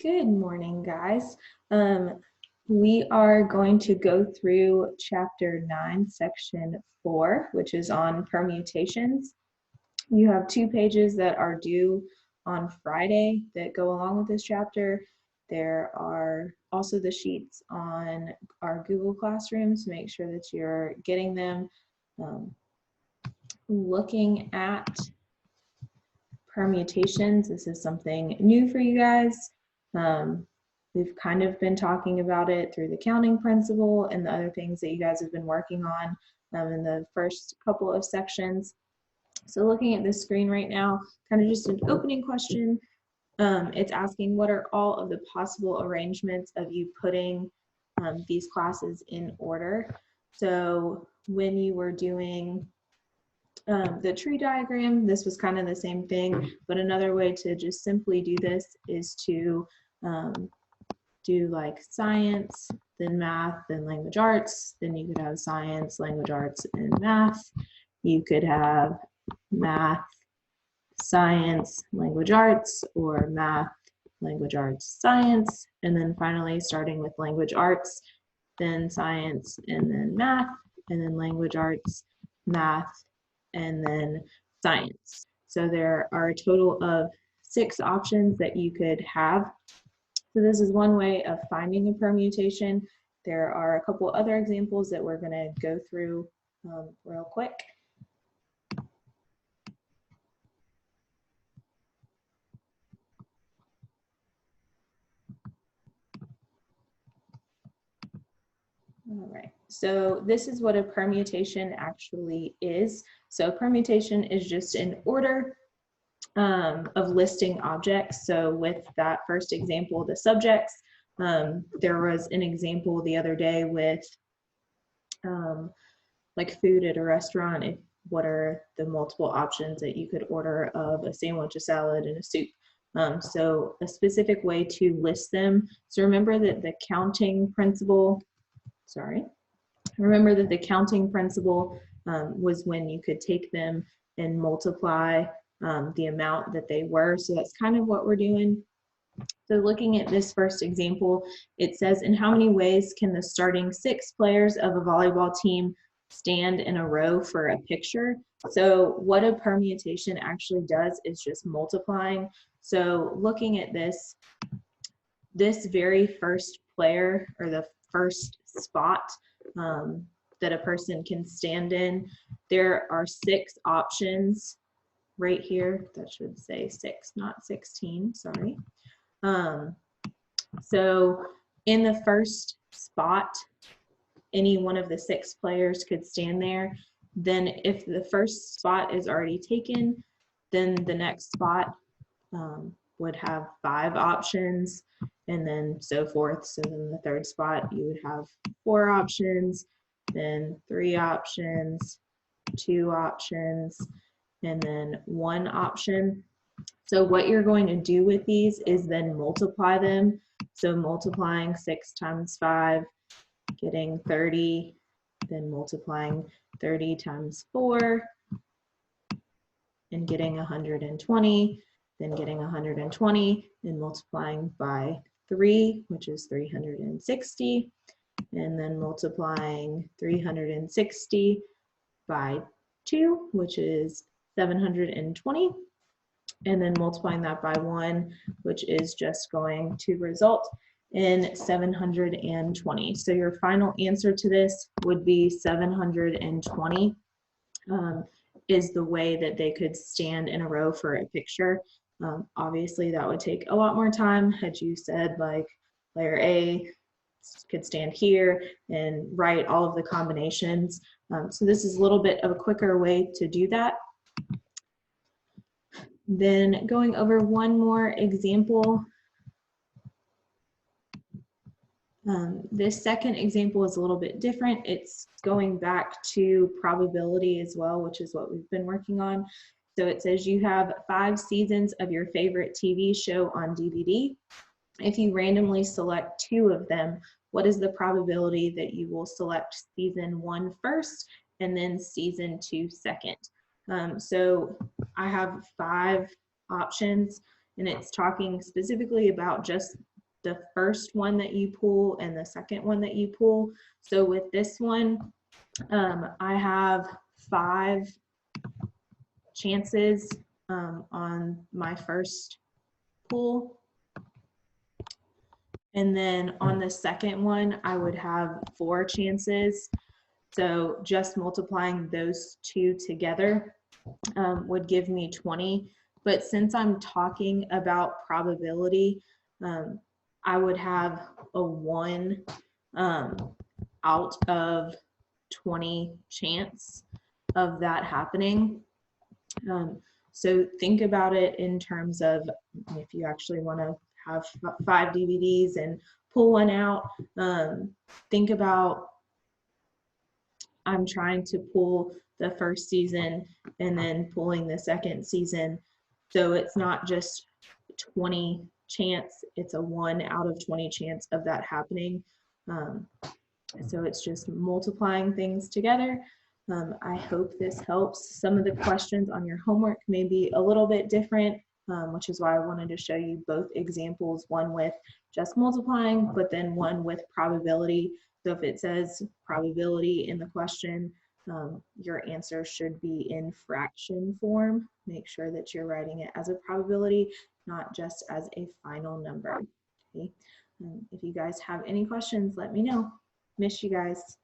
Good morning, guys. We are going to go through Chapter 9, Section 4, which is on permutations. You have 2 pages that are due on Friday that go along with this chapter. There are also the sheets on our Google Classroom, so make sure that you're getting them. Looking at permutations, this is something new for you guys. We've kind of been talking about it through the counting principle and the other things that you guys have been working on in the first couple of sections. So looking at this screen right now, kind of just an opening question. It's asking what are all of the possible arrangements of you putting these classes in order. So when you were doing the tree diagram, this was kind of the same thing, but another way to just simply do this is to do like science, then math, then language arts. Then you could have science, language arts, and math. You could have math, science, language arts, or math, language arts, science. And then finally starting with language arts, then science, and then math, and then language arts, math, and then science. So there are a total of 6 options that you could have. So this is one way of finding a permutation. There are a couple other examples that we're going to go through real quick. All right, so this is what a permutation actually is. So a permutation is just an order of listing objects. So with that first example, the subjects, there was an example the other day with like food at a restaurant. What are the multiple options that you could order of a sandwich, a salad, and a soup? So a specific way to list them. So remember that the counting principle, remember that the counting principle was when you could take them and multiply the amount that they were. So that's kind of what we're doing. So looking at this first example, it says, in how many ways can the starting 6 players of a volleyball team stand in a row for a picture? So what a permutation actually does is just multiplying. So looking at this very first player, or the first spot that a person can stand in, there are 6 options right here. That should say 6, not 16, sorry. So in the first spot, any one of the 6 players could stand there. Then if the first spot is already taken, then the next spot would have 5 options, and then so forth. So then the third spot, you would have 4 options, then 3 options, 2 options, and then 1 option. So what you're going to do with these is then multiply them. So multiplying 6 times 5, getting 30, then multiplying 30 times 4, and getting 120, then getting 120, and multiplying by 3, which is 360, and then multiplying 360 by 2, which is 720, and then multiplying that by 1, which is just going to result in 720. So your final answer to this would be 720 is the way that they could stand in a row for a picture. Obviously, that would take a lot more time had you said like player A could stand here and write all of the combinations. So this is a little bit of a quicker way to do that. Then going over one more example. This second example is a little bit different. It's going back to probability as well, which is what we've been working on. So it says you have 5 seasons of your favorite TV show on DVD. If you randomly select 2 of them, what is the probability that you will select season 1 first and then season 2 second? So I have 5 options, and it's talking specifically about just the first one that you pull and the second one that you pull. So with this one, I have 5 chances on my first pull. And then on the second one, I would have 4 chances. So just multiplying those 2 together would give me 20. But since I'm talking about probability, I would have a 1 out of 20 chance of that happening. So think about it in terms of if you actually want to have 5 DVDs and pull one out, think about I'm trying to pull the first season and then pulling the second season. So it's not just 20 chance, it's a 1 out of 20 chance of that happening. So it's just multiplying things together. I hope this helps. Some of the questions on your homework may be a little bit different, which is why I wanted to show you both examples, one with just multiplying, but then one with probability. So if it says probability in the question, your answer should be in fraction form. Make sure that you're writing it as a probability, not just as a final number. Okay? If you guys have any questions, let me know. Miss you guys.